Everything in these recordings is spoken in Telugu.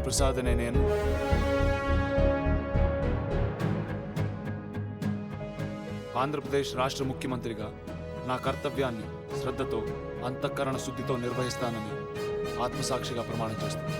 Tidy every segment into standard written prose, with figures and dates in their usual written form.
ప్రసాద్ అనే నేను ఆంధ్రప్రదేశ్ రాష్ట్ర ముఖ్యమంత్రిగా నా కర్తవ్యాన్ని శ్రద్ధతో అంతఃకరణ శుద్ధితో నిర్వహిస్తానని ఆత్మసాక్షిగా ప్రమాణం చేస్తాను.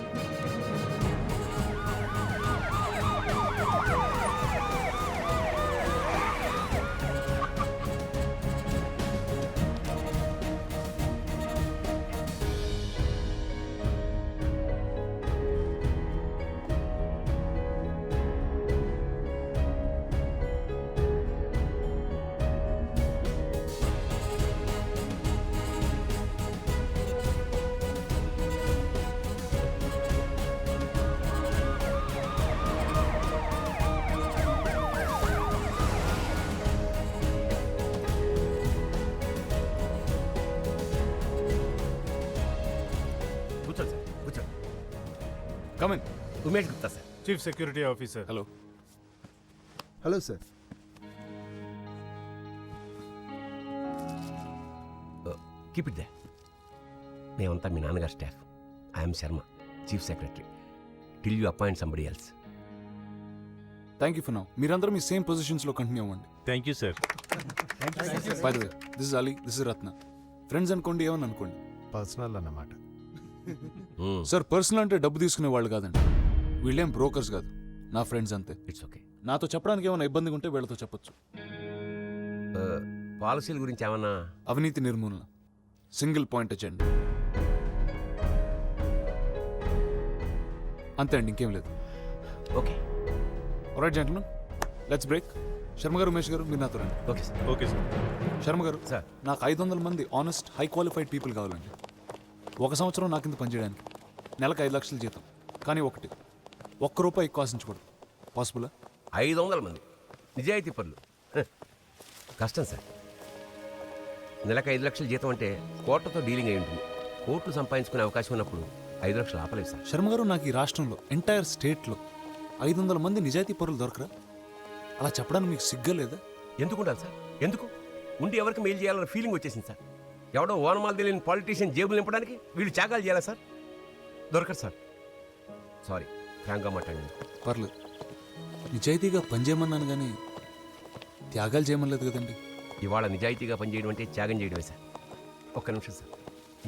Come in. Umesh Gupta, sir. Chief Security Officer. Hello. Hello, sir. Keep it there. మేమంతా మీ నాన్నగారు staff. I'm Sharma, chief secretary. Till you appoint somebody else. Thank you for now. మీరందరూ మీ సేమ్ పొజిషన్స్ లో కంటిన్యూ అవ్వండి. Thank you, sir. By the way, this is Ali, this is Ratna. Friends అనుకోండి, ఏమని అనుకోండి. పర్సనల్ అన్నమాట. సార్, పర్సనల్ అంటే డబ్బు తీసుకునే వాళ్ళు కాదండి. వీళ్ళేం బ్రోకర్స్ కాదు, నా ఫ్రెండ్స్ అంతే. It's okay. నాతో చెప్పడానికి ఏమైనా ఇబ్బందిగా ఉంటే వీళ్ళతో చెప్పొచ్చు. పాలసీల గురించి ఏమన్నా? అవినీతి నిర్మూలన, సింగిల్ పాయింట్ ఎజెండా, అంతే అండి, ఇంకేం లేదు. Okay. Alright gentlemen, let's break. Sharma గారు, ఉమేష్ గారు, మీరు నాతో రండి. Okay sir. Okay sir. Sharma గారు, సార్, నాకు 500 మంది ఆనెస్ట్ హై క్వాలిఫైడ్ పీపుల్ కావాలండి. 1 సంవత్సరం నా కింద పనిచేయడానికి, నెలకు 5 లక్షల జీతం. కానీ ₹1 ఎక్కువ ఆశించకూడదు. పాసిబులా? 500 మంది నిజాయితీ పనులు కష్టం సార్. నెలకు 5 లక్షల జీతం అంటే కోట్లతో డీలింగ్ అయి ఉంటుంది. కోట్లు సంపాదించుకునే అవకాశం ఉన్నప్పుడు 5 లక్షలు ఆపలేదు సార్. శర్మ గారు, నాకు ఈ రాష్ట్రంలో ఎంటైర్ స్టేట్లో 500 మంది నిజాయితీ పరులు దొరకరా? అలా చెప్పడానికి మీకు సిగ్గా లేదా? ఎందుకు ఉండాలి సార్? ఎందుకు ఉండి ఎవరికి మెయిల్ చేయాలన్న ఫీలింగ్ వచ్చేసింది సార్. ఎవడో ఓనమాలు తెలియని పాలిటీషియన్ జేబులు నింపడానికి వీళ్ళు త్యాగాలు చేయాలా సార్? దొరకరు సార్. సారీ, ఫ్రాంక్గా మాట్లాడండి. పర్లేదు, నిజాయితీగా పనిచేయమన్నాను కానీ త్యాగాలు చేయమనలేదు కదండి. ఇవాళ నిజాయితీగా పనిచేయడం అంటే త్యాగం చేయడమే సార్. ఒక్క నిమిషం సార్,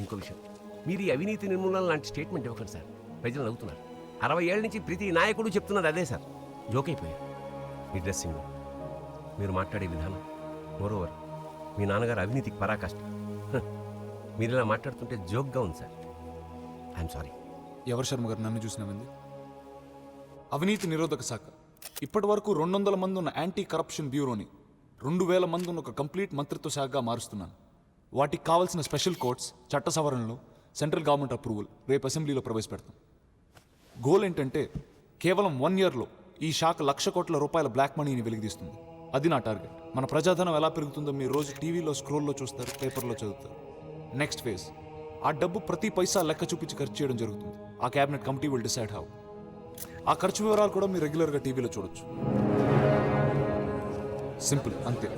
ఇంకో విషయం. మీరు ఈ అవినీతి నిర్మూలన లాంటి స్టేట్మెంట్ ఇవ్వకండి సార్. ప్రజలు నవ్వుతున్నారు. 60 ఏళ్ళ నుంచి ప్రతి నాయకుడు చెప్తున్నది అదే సార్. జోక్ అయిపోయారు. మీ డ్రెస్సింగ్, మీరు మాట్లాడే విధానం, మోరోవర్ మీ నాన్నగారు అవినీతికి పరాకాష్ట. మీరు ఇలా మాట్లాడుతుంటే జోక్గా ఉంది సార్. I'm sorry. ఎవరు శర్మ గారు నన్ను చూసినవింది? అవినీతి నిరోధక శాఖ ఇప్పటి వరకు 200 మంది ఉన్న యాంటీ కరప్షన్ బ్యూరోని 2000 మంది ఉన్న ఒక కంప్లీట్ మంత్రిత్వ శాఖగా మారుస్తున్నాను. వాటికి కావాల్సిన స్పెషల్ కోర్ట్స్, చట్ట సవరణలు, సెంట్రల్ గవర్నమెంట్ అప్రూవల్ రేపు అసెంబ్లీలో ప్రవేశపెడతాం. గోల్ ఏంటంటే కేవలం 1 ఇయర్లో ఈ శాఖ ₹1,00,000 కోట్ల బ్లాక్ మనీని వెలిగిస్తుంది. అది నా టార్గెట్. మన ప్రజాధనం ఎలా పెరుగుతుందో మీరు రోజు టీవీలో స్క్రోల్లో చూస్తారు, పేపర్లో చదువుతారు. నెక్స్ట్ ఫేజ్, ఆ డబ్బు ప్రతి పైసా లెక్క చూపించి ఖర్చు చేయడం జరుగుతుంది. ఆ cabinet committee will decide how. ఆ ఖర్చు వివరాలు కూడా మీరు రెగ్యులర్గా టీవీలో చూడొచ్చు. సింపుల్, అంతే.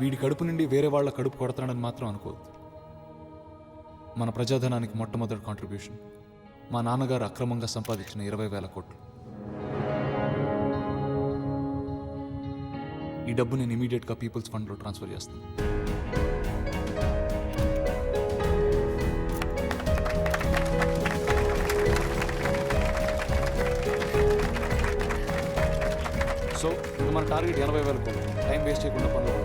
వీడి కడుపు నుండి వేరే వాళ్ళ కడుపు కొడతాడని మాత్రం అనుకోవద్దు. మన ప్రజాధనానికి మొట్టమొదటి కాంట్రిబ్యూషన్ మా నాన్నగారు అక్రమంగా సంపాదించిన 20,000 కోట్లు. ఈ డబ్బు నేను ఇమీడియట్గా పీపుల్స్ ఫండ్లో ట్రాన్స్ఫర్ చేస్తాను. సో ఇది మన టార్గెట్ 80,000 కోట్లు. టైం వేస్ట్ చేయకుండా పనులు.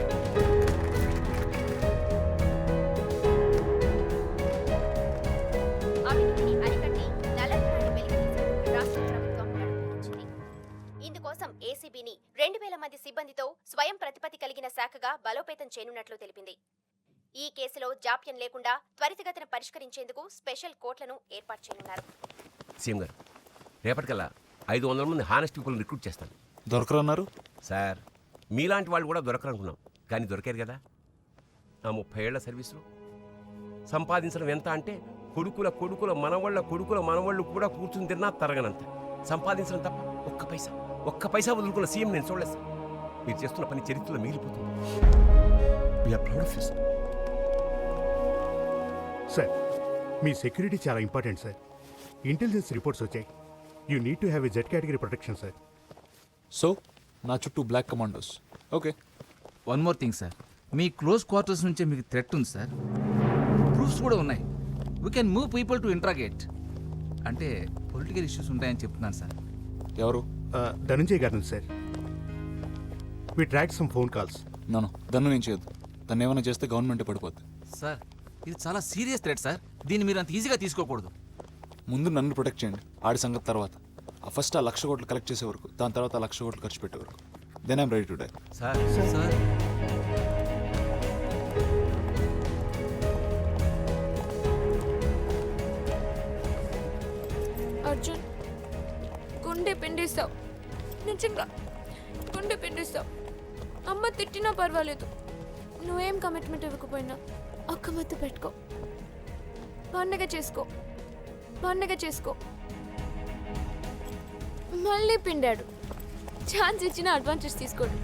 ఏసీబీని 2,000 మంది సిబ్బందితో స్వయం ప్రతిపత్తి కలిగిన శాఖగా బలోపేతం చేయనున్నట్లు తెలిపింది. ఈ కేసులో జాప్యం లేకుండా త్వరితగతిన పరిష్కరించేందుకు స్పెషల్ కోర్టులను ఏర్పాటు చేయనున్నారు. సీఎం గారు, రేపటికల్లా 500 మంది హానెస్ట్ పీపుల్ రిక్రూట్ చేస్తాను. దొరకరన్నారు సార్. మీలాంటి వాళ్ళు కూడా దొరకరనుకున్నాం, కానీ దొరికారు కదా. ఆ 30 ఏళ్ల సర్వీసులో సంపాదించడం ఎంత అంటే కొడుకుల మనవాళ్ళు కూడా కూర్చుని తిన్నా తరగనంత సంపాదించడం తప్ప ఒక్క పైసా వదులుకున్న సీఎం నేను చూడలేదు సార్. మీరు చేస్తున్న పని చరిత్రలో మిగిలిపోతుంది. We are proud of you sir. Sir మీ సెక్యూరిటీ చాలా ఇంపార్టెంట్ సార్. ఇంటెలిజెన్స్ రిపోర్ట్స్ వచ్చాయి. You need to have a Z category protection sir. So నా చుట్టూ black commandos. Okay, one more thing sir, మీ క్లోజ్ క్వార్టర్స్ నుంచే మీకు థ్రెట్ ఉంది సార్. ప్రూఫ్స్ కూడా ఉన్నాయి. We can move people to interrogate. అంటే పొలిటికల్ ఇష్యూస్ ఉంటాయని చెప్తున్నాను సార్. ఎవరు? ధనంజయ్ గారి నుంచి sir. We track some phone calls. నన్ను దన్ను నేను చేయొద్దు. దాన్ని ఏమైనా చేస్తే గవర్నమెంటే పడిపోద్ది. సార్ ఇది చాలా సీరియస్ థ్రెట్ సార్. దీన్ని మీరు అంత ఈజీగా తీసుకోకూడదు. ముందు నన్ను ప్రొటెక్ట్ చేయండి, ఆడి సంగతి తర్వాత. ఫస్ట్ ఆ 1,00,000 కోట్లు కలెక్ట్ చేసే వరకు, దాని తర్వాత 1,00,000 కోట్లు ఖర్చు పెట్టే వరకు. Then I'm ready to die. Sir sir Arjun, గుండె పిండిస్తావు. నిజంగా గుండె పిండిస్తావు. అమ్మ తిట్టినా పర్వాలేదు, నువ్వేం కమిట్మెంట్ ఇవ్వకపోయినా ఒక్క ముద్దు పెట్టుకో. పండగ చేసుకో, పండగ చేసుకో. మళ్ళీ పిండాడు. ఛాన్స్ ఇచ్చిన అడ్వాంటేజ్ తీసుకోడు.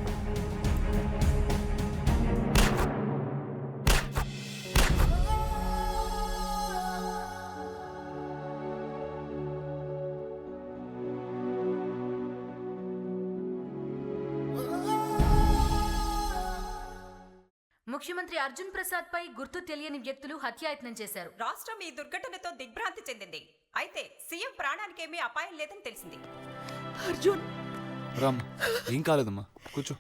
ముఖ్యమంత్రి అర్జున్ ప్రసాద్ పై గుర్తు తెలియని వ్యక్తులు హత్యాయత్నం చేశారు. రాష్ట్రం ఈ దుర్ఘటనతో దిగ్భ్రాంతి చెందింది. అయితే సీఎం ప్రాణానికేమీ అపాయం లేదని తెలిసింది. అర్జున్, రామ్, ఏం కాలేదమ్మా, కూర్చో.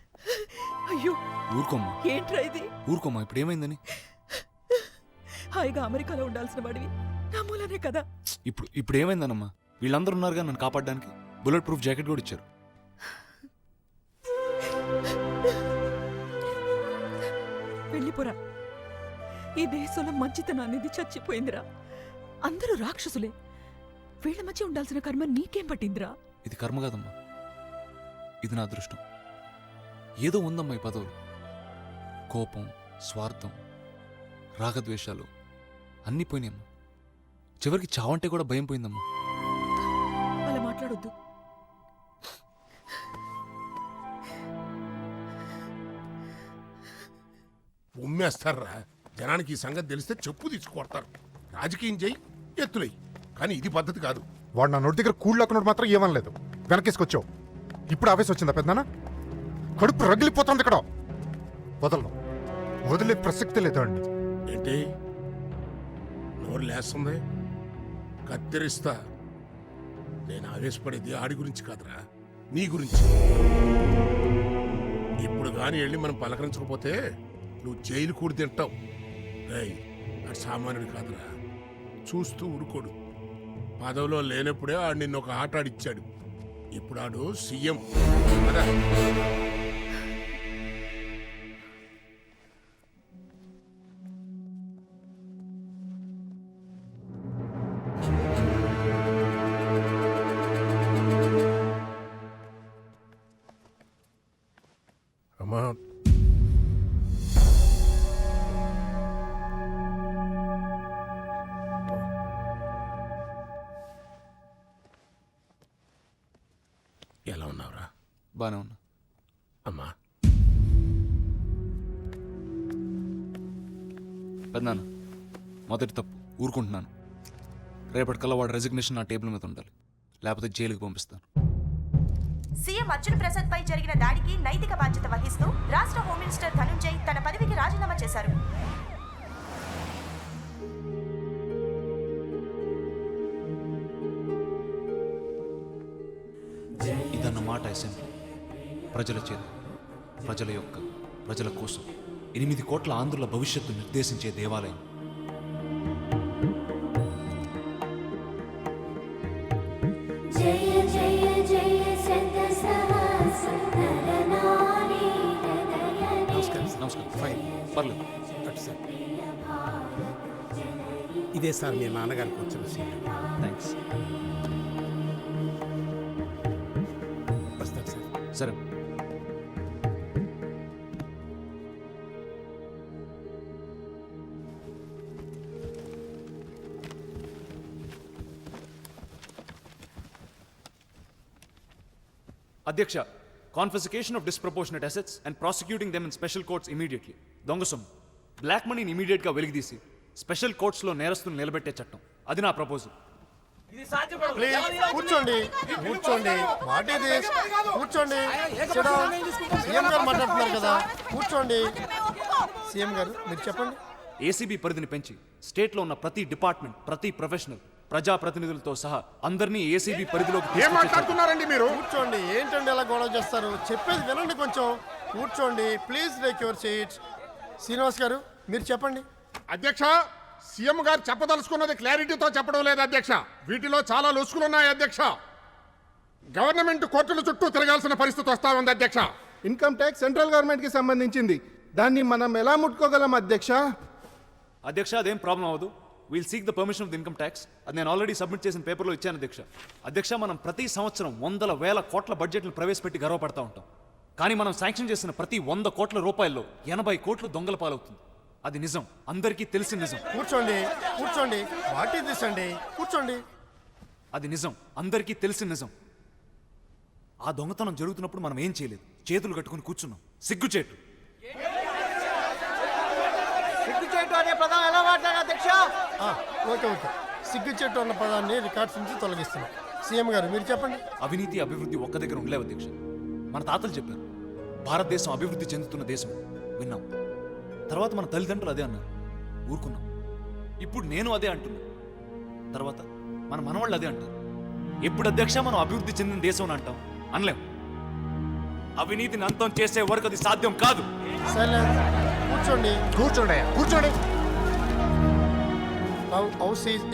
అయ్యో ఊరుకోమ్మా, ఏంట్రా ఇది? ఊరుకోమ్మా. ఇప్పుడు ఏమైందని? హాయిగా అమెరికాలో ఉండాల్సిన వాడివి నా మూలనే కదా. ఇప్పుడు ఏమైందనమ్మా? వీళ్ళందరూ ఉన్నారుగా నన్ను కాపాడడానికి. బుల్లెట్ ప్రూఫ్ జాకెట్ కూడా ఇచ్చారు. వెళ్ళిపోరా. ఈ దేశంలో మంచితనం అనేది చచ్చిపోయిందిరా. అందరూ రాక్షసులే. వీళ్ళ మధ్య ఉండాల్సిన కర్మ నీకేం పట్టిందిరా? ఇది కర్మ కాదమ్మా, ఇది నా అదృష్టం. ఏదో ఉందమ్మా ఈ పదవులు. కోపం, స్వార్థం, రాగద్వేషాలు అన్నీ పోయినాయమ్మా. చివరికి చావంటే కూడా భయం పోయిందమ్మా. అలా మాట్లాడొద్దు. ఉమ్మేస్తారా? జనానికి ఈ సంగతి తెలిస్తే చెప్పు తీసుకొడతారు. రాజకీయం చేయి, ఎత్తులై, కానీ ఇది పద్ధతి కాదు. వాడు నా నోటి దగ్గర కూళ్ళకున్నాడు మాత్రం ఏమనలేదు. వెనకేసుకొచ్చావు. ఇప్పుడు ఆవేశం వచ్చిందా పెద్దనా? కడుపు రగిలిపోతుంది ఇక్కడ. వదలను, వదిలే ప్రసక్తి లేదు అండి. ఏంటి నోరు లేస్తుంది? కత్తిరిస్తా. నేను ఆవేశపడేది ఆడి గురించి కాదురా, నీ గురించి. ఇప్పుడు గాని వెళ్ళి మనం పలకరించకపోతే నువ్వు జైలు కూడి తింటావు. రేయ్, అది సామాన్యుడు కాదురా, చూస్తూ ఊరుకోడు. పదవిలో లేనప్పుడే ఆడు నిన్న ఒక ఆట ఆడిచ్చాడు. ఇప్పుడు ఆడు సీఎం కదా. అమ్మా, ఎలా ఉన్నావురా? బానే ఉన్నా. అమ్మా, పెద్దనాన్న, మొదటి తప్పు, ఊరుకుంటున్నాను. రేపటికల్లా వాడు రెసిగ్నేషన్ నా టేబుల్ మీద ఉండాలి, లేకపోతే జైలుకి పంపిస్తాను. సీఎం అర్జున్ ప్రసాద్ పై జరిగిన దాడికి నైతిక బాధ్యత వహిస్తూ రాష్ట్ర హోమ్ మినిస్టర్ ధనంజయ్ తన పదవికి రాజీనామా చేశారు. ఇదన్నమాట అసెంబ్లీ. ప్రజల చేత, ప్రజల యొక్క, ప్రజల కోసం 8 కోట్ల ఆంధ్రుల భవిష్యత్తు నిర్దేశించే దేవాలయం. నమస్కారం. ఫైన్, పర్లేదు. ఇదే సార్ మీ నాన్నగారికి వచ్చిన సీట్. థ్యాంక్స్. వస్తాను సార్. సరే. అధ్యక్ష, confiscation of disproportionate assets and prosecuting them in special courts immediately. దొంగ సొమ్ము, బ్లాక్ మనీని ఇమీడియట్గా వెలికితీసి స్పెషల్ కోర్ట్స్లో నేరస్తులు నిలబెట్టే చట్టం, అది నా ప్రపోజల్. కూర్చోండి కూర్చోండి వాట్ ఇస్ దిస్ కూర్చోండి Sit down. సీఎం గారు మాట్లాడుతున్నారు కదా కూర్చోండి. సీఎం గారు మీరు చెప్పండి. ఏసీబీ పరిధిని పెంచి స్టేట్లో ఉన్న ప్రతి డిపార్ట్మెంట్, ప్రతి ప్రొఫెషనల్, ప్రజాప్రతినిధులతో సహా అందరినీ ఏసీబీ పరిధిలోకి ఏం తీసుకొచ్చే చట్టం. మాట్లాడుతున్నారండి మీరు? కూర్చోండి ఏంటండి ఎలా గొడవ చేస్తారు? చెప్పేది వినండి కొంచెం. కూర్చోండి please take your seats. Srinivas గారు మీరు చెప్పండి. అధ్యక్ష, సీఎం గారు చెప్పదలుచుకున్నది క్లారిటీతో చెప్పడం లేదు అధ్యక్ష. వీటిలో చాలా లొసుకులున్నాయి అధ్యక్ష. గవర్నమెంట్ కోర్టుల చుట్టూ తిరగాల్సిన పరిస్థితి వస్తా ఉంది అధ్యక్ష. ఇన్కమ్ ట్యాక్స్ సెంట్రల్ గవర్నమెంట్ కి సంబంధించింది. దాన్ని మనం ఎలా ముట్టుకోగలం అధ్యక్ష? అధ్యక్ష అదేం ప్రాబ్లం అవ్వదు. We'll seek the permission of the income tax. అది నేను ఆల్రెడీ సబ్మిట్ చేసిన పేపర్లో ఇచ్చాను అధ్యక్ష. అధ్యక్ష, మనం ప్రతి సంవత్సరం వందల వేల కోట్ల బడ్జెట్లు ప్రవేశపెట్టి గర్వపడతా ఉంటాం. కానీ మనం శాంక్షన్ చేసిన ప్రతి 100 కోట్ల రూపాయల్లో 80 కోట్లు దొంగల పాలవుతుంది. అది నిజం, అందరికీ తెలిసిన నిజం. కూర్చోండి కూర్చోండి వాట్ ఇస్ దిస్ అండి కూర్చోండి. అది నిజం, అందరికీ తెలిసిన నిజం. ఆ దొంగతనం జరుగుతున్నప్పుడు మనం ఏం చేయలేదు, చేతులు కట్టుకుని కూర్చున్నాం. సిగ్గుచేటు. ఓకే ఓకే సిగ్గుచేటు అన్న పదాన్ని రికార్డ్స్ నుంచి తొలగిస్తున్నాం. సీఎం గారు మీరు చెప్పండి. అవినీతి, అభివృద్ధి ఒక్క దగ్గర ఉండలేవు అధ్యక్ష. మన తాతలు చెప్పారు, భారతదేశం అభివృద్ధి చెందుతున్న దేశం. విన్నాం. తర్వాత మన తల్లిదండ్రులు అదే అన్నారు, ఊరుకున్నాం. ఇప్పుడు నేను అదే అంటున్నా. తర్వాత మన మనవాళ్ళు అదే అంటారు. ఎప్పుడు అధ్యక్ష మనం అభివృద్ధి చెందిన దేశం అని అంటాం? అనలేం. అవినీతిని అంతం చేసే వరకు అది సాధ్యం కాదు. సైలెన్స్. కూర్చోండి కూర్చోండి కూర్చోండి. House is